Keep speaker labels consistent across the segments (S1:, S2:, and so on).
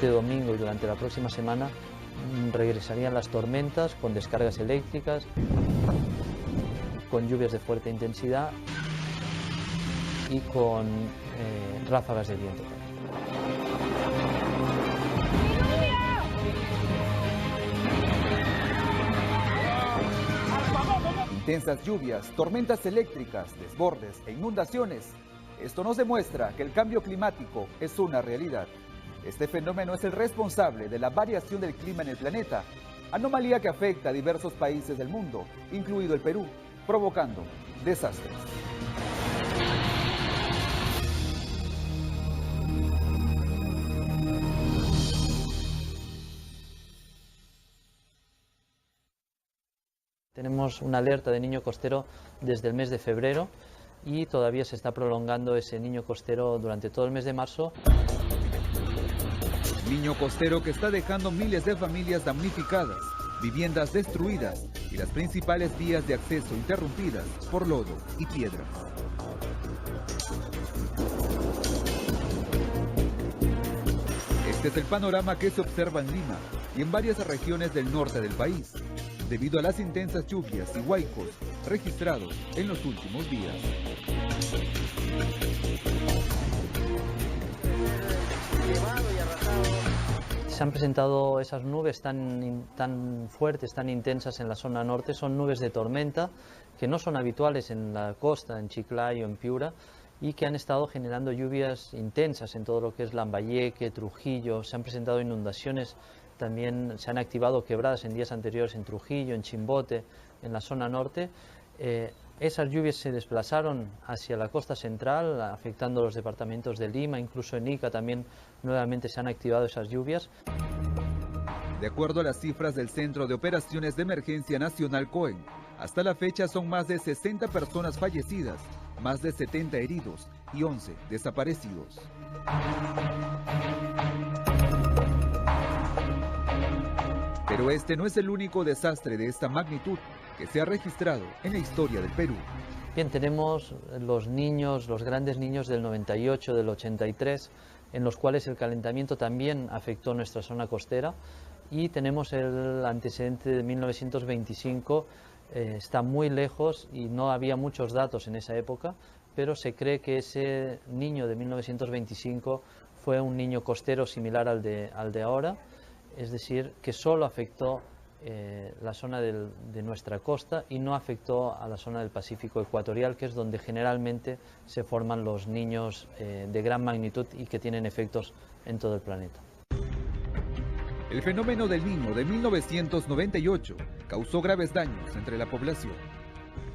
S1: siguiente domingo y durante la próxima semana regresarían las tormentas con descargas eléctricas, con lluvias de fuerte intensidad y con ráfagas de viento.
S2: Intensas lluvias, tormentas eléctricas, desbordes e inundaciones. Esto nos demuestra que el cambio climático es una realidad. Este fenómeno es el responsable de la variación del clima en el planeta, anomalía que afecta a diversos países del mundo, incluido el Perú, provocando desastres.
S1: Tenemos una alerta de niño costero desde el mes de febrero y todavía se está prolongando ese niño costero durante todo el mes de marzo.
S2: Niño costero que está dejando miles de familias damnificadas, viviendas destruidas y las principales vías de acceso interrumpidas por lodo y piedras. Este es el panorama que se observa en Lima y en varias regiones del norte del país, debido a las intensas lluvias y huaicos registrados en los últimos días.
S1: Se han presentado esas nubes tan fuertes, tan intensas en la zona norte, son nubes de tormenta que no son habituales en la costa, en Chiclayo, en Piura, y que han estado generando lluvias intensas en todo lo que es Lambayeque, Trujillo. Se han presentado inundaciones, también se han activado quebradas en días anteriores en Trujillo, en Chimbote, en la zona norte. Esas lluvias se desplazaron hacia la costa central, afectando los departamentos de Lima, incluso en Ica también nuevamente se han activado esas lluvias.
S2: De acuerdo a las cifras del Centro de Operaciones de Emergencia Nacional COEN, hasta la fecha son más de 60 personas fallecidas, más de 70 heridos y 11 desaparecidos. Pero este no es el único desastre de esta magnitud que se ha registrado en la historia del Perú.
S1: Bien, tenemos los grandes niños del 98, del 83, en los cuales el calentamiento también afectó nuestra zona costera, y tenemos el antecedente de 1925, está muy lejos y no había muchos datos en esa época, pero se cree que ese niño de 1925 fue un niño costero similar al de ahora, es decir, que solo afectó la zona de nuestra costa y no afectó a la zona del Pacífico ecuatorial, que es donde generalmente se forman los niños de gran magnitud y que tienen efectos en todo el planeta.
S2: El fenómeno del Niño de 1998 causó graves daños entre la población.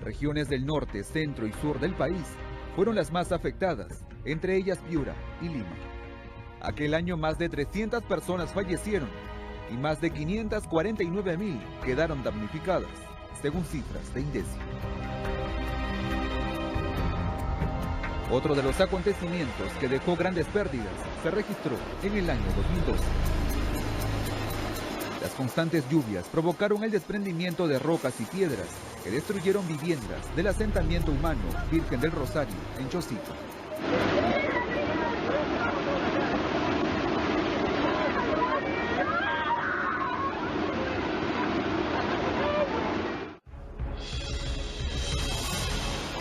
S2: Regiones del norte, centro y sur del país fueron las más afectadas, entre ellas Piura y Lima. Aquel año más de 300 personas fallecieron y más de 549.000 quedaron damnificadas, según cifras de INDECI. Otro de los acontecimientos que dejó grandes pérdidas se registró en el año 2012. Las constantes lluvias provocaron el desprendimiento de rocas y piedras que destruyeron viviendas del asentamiento humano Virgen del Rosario en Chosica.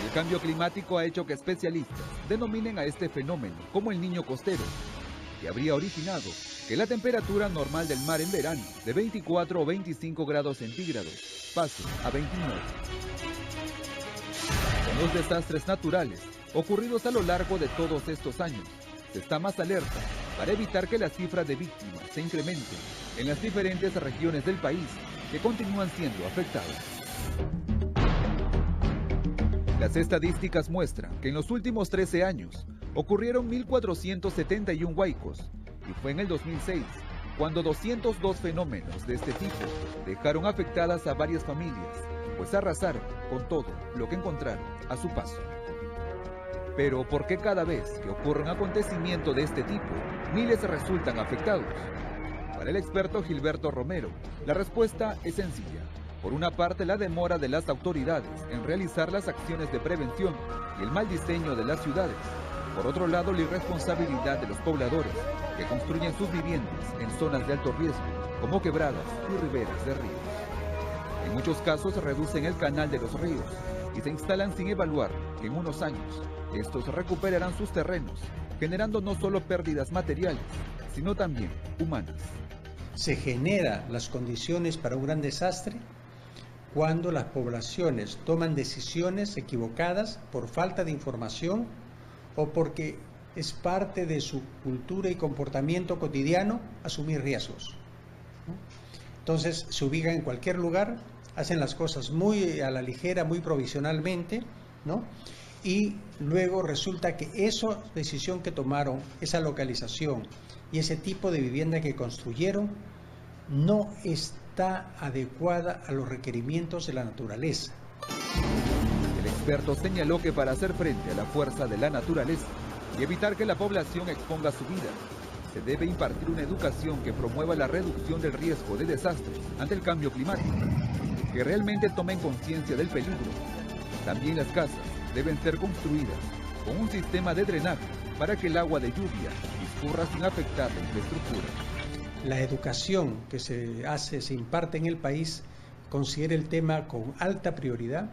S2: El cambio climático ha hecho que especialistas denominen a este fenómeno como el Niño costero, que habría originado que la temperatura normal del mar en verano, de 24 o 25 grados centígrados, pase a 29. Con los desastres naturales ocurridos a lo largo de todos estos años, se está más alerta para evitar que las cifras de víctimas se incrementen en las diferentes regiones del país que continúan siendo afectadas. Las estadísticas muestran que en los últimos 13 años ocurrieron 1.471 huaicos, y fue en el 2006 cuando 202 fenómenos de este tipo dejaron afectadas a varias familias, pues arrasaron con todo lo que encontraron a su paso. Pero ¿por qué cada vez que ocurre un acontecimiento de este tipo, miles resultan afectados? Para el experto Gilberto Romero, la respuesta es sencilla. Por una parte, la demora de las autoridades en realizar las acciones de prevención y el mal diseño de las ciudades. Por otro lado, la irresponsabilidad de los pobladores que construyen sus viviendas en zonas de alto riesgo, como quebradas y riberas de ríos. En muchos casos reducen el canal de los ríos y se instalan sin evaluar que en unos años estos recuperarán sus terrenos, generando no solo pérdidas materiales, sino también humanas.
S3: Se generan las condiciones para un gran desastre cuando las poblaciones toman decisiones equivocadas por falta de información o porque es parte de su cultura y comportamiento cotidiano asumir riesgos. Entonces se ubican en cualquier lugar, hacen las cosas muy a la ligera, muy provisionalmente, ¿no? Y luego resulta que esa decisión que tomaron, esa localización y ese tipo de vivienda que construyeron no está adecuada a los requerimientos de la naturaleza.
S2: El experto señaló que para hacer frente a la fuerza de la naturaleza y evitar que la población exponga su vida, se debe impartir una educación que promueva la reducción del riesgo de desastres ante el cambio climático, que realmente tomen conciencia del peligro. También las casas deben ser construidas con un sistema de drenaje para que el agua de lluvia discurra sin afectar la infraestructura.
S3: La educación que se imparte en el país considera el tema con alta prioridad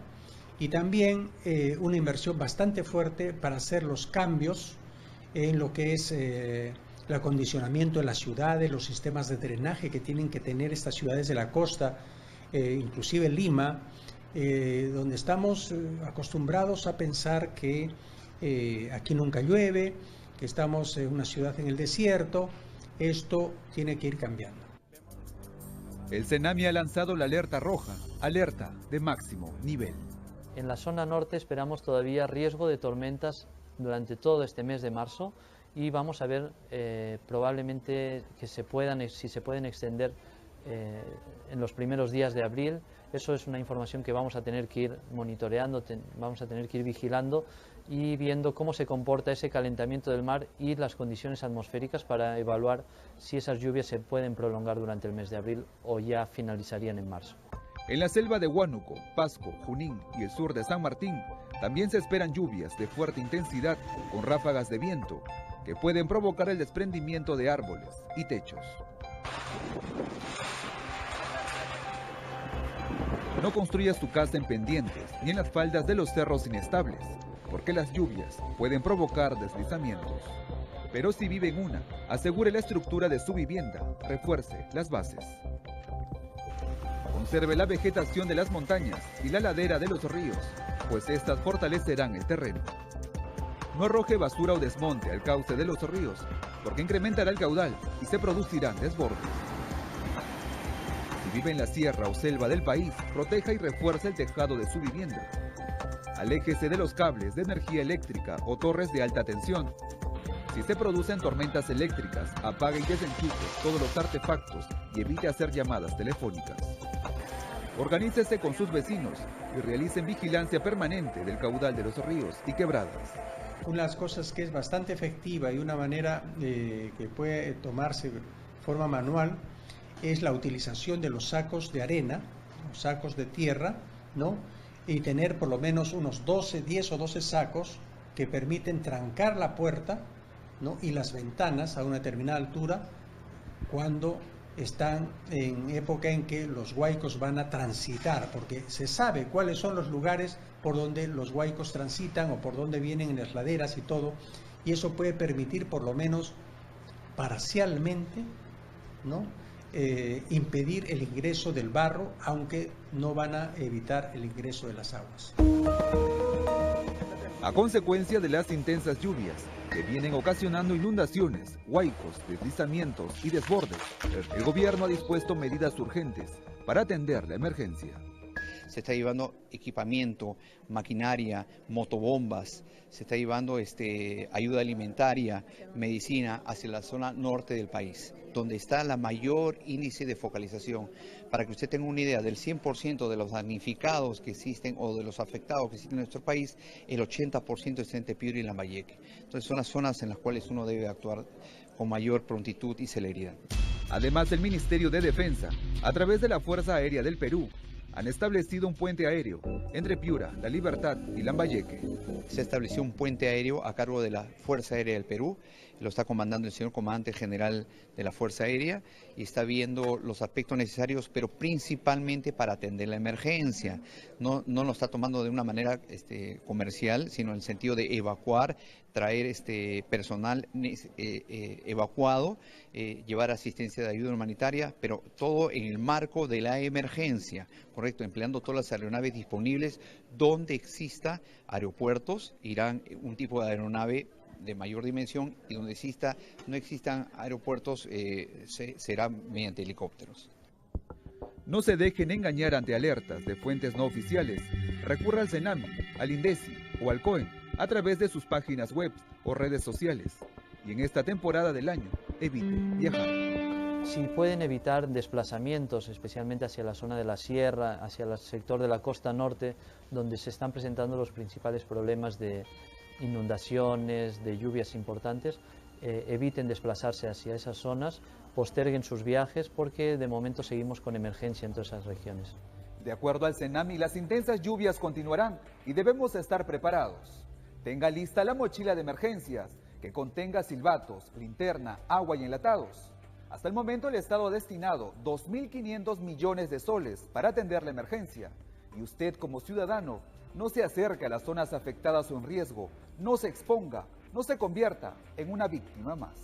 S3: y también una inversión bastante fuerte para hacer los cambios en lo que es el acondicionamiento de las ciudades, los sistemas de drenaje que tienen que tener estas ciudades de la costa, inclusive Lima, donde estamos acostumbrados a pensar que aquí nunca llueve, que estamos en una ciudad en el desierto. Esto tiene que ir cambiando.
S2: El CENAMI ha lanzado la alerta roja, alerta de máximo nivel.
S1: En la zona norte esperamos todavía riesgo de tormentas durante todo este mes de marzo y vamos a ver probablemente que si se pueden extender en los primeros días de abril. Eso es una información que vamos a tener que ir monitoreando, vamos a tener que ir vigilando y viendo cómo se comporta ese calentamiento del mar y las condiciones atmosféricas para evaluar si esas lluvias se pueden prolongar durante el mes de abril o ya finalizarían en marzo.
S2: En la selva de Huánuco, Pasco, Junín y el sur de San Martín también se esperan lluvias de fuerte intensidad con ráfagas de viento que pueden provocar el desprendimiento de árboles y techos. No construyas tu casa en pendientes ni en las faldas de los cerros inestables, porque las lluvias pueden provocar deslizamientos. Pero si vive en una, asegure la estructura de su vivienda, refuerce las bases. Conserve la vegetación de las montañas y la ladera de los ríos, pues estas fortalecerán el terreno. No arroje basura o desmonte al cauce de los ríos, porque incrementará el caudal y se producirán desbordes. Si vive en la sierra o selva del país, proteja y refuerce el tejado de su vivienda. Aléjese de los cables de energía eléctrica o torres de alta tensión. Si se producen tormentas eléctricas, apague y desenchufe todos los artefactos y evite hacer llamadas telefónicas. Organícese con sus vecinos y realicen vigilancia permanente del caudal de los ríos y quebradas.
S3: Una de las cosas que es bastante efectiva y una manera que puede tomarse de forma manual es la utilización de los sacos de arena, los sacos de tierra, ¿no? Y tener por lo menos unos 10 o 12 sacos que permiten trancar la puerta, ¿no? Y las ventanas a una determinada altura cuando están en época en que los huaicos van a transitar, porque se sabe cuáles son los lugares por donde los huaicos transitan o por donde vienen en las laderas y todo, y eso puede permitir por lo menos parcialmente, ¿no? Impedir el ingreso del barro, aunque no van a evitar el ingreso de las aguas.
S2: A consecuencia de las intensas lluvias que vienen ocasionando inundaciones, huaicos, deslizamientos y desbordes, el gobierno ha dispuesto medidas urgentes para atender la emergencia.
S4: Se está llevando equipamiento, maquinaria, motobombas, se está llevando ayuda alimentaria, medicina hacia la zona norte del país, donde está la mayor índice de focalización. Para que usted tenga una idea, del 100% de los damnificados que existen o de los afectados que existen en nuestro país, el 80% está en Tepiuri y Lambayeque. Entonces son las zonas en las cuales uno debe actuar con mayor prontitud y celeridad.
S2: Además, el Ministerio de Defensa, a través de la Fuerza Aérea del Perú, han establecido un puente aéreo entre Piura, La Libertad y Lambayeque.
S4: Se estableció un puente aéreo a cargo de la Fuerza Aérea del Perú, lo está comandando el señor comandante general de la Fuerza Aérea y está viendo los aspectos necesarios, pero principalmente para atender la emergencia. No lo está tomando de una manera comercial, sino en el sentido de evacuar, traer personal evacuado, llevar asistencia de ayuda humanitaria, pero todo en el marco de la emergencia, correcto, empleando todas las aeronaves disponibles donde exista aeropuertos, irán un tipo de aeronave de mayor dimensión y donde no existan aeropuertos será mediante helicópteros.
S2: No se dejen engañar ante alertas de fuentes no oficiales. Recurra al CENAMI, al INDECI o al COEN a través de sus páginas web o redes sociales. Y en esta temporada del año, evite viajar.
S1: Si pueden evitar desplazamientos, especialmente hacia la zona de la sierra, hacia el sector de la costa norte, donde se están presentando los principales problemas de inundaciones, de lluvias importantes, eviten desplazarse hacia esas zonas, posterguen sus viajes porque de momento seguimos con emergencia en todas esas regiones.
S2: De acuerdo al CENAMI, las intensas lluvias continuarán y debemos estar preparados. Tenga lista la mochila de emergencias que contenga silbatos, linterna, agua y enlatados. Hasta el momento el Estado ha destinado 2.500 millones de soles para atender la emergencia. Y usted como ciudadano no se acerque a las zonas afectadas o en riesgo, no se exponga, no se convierta en una víctima más.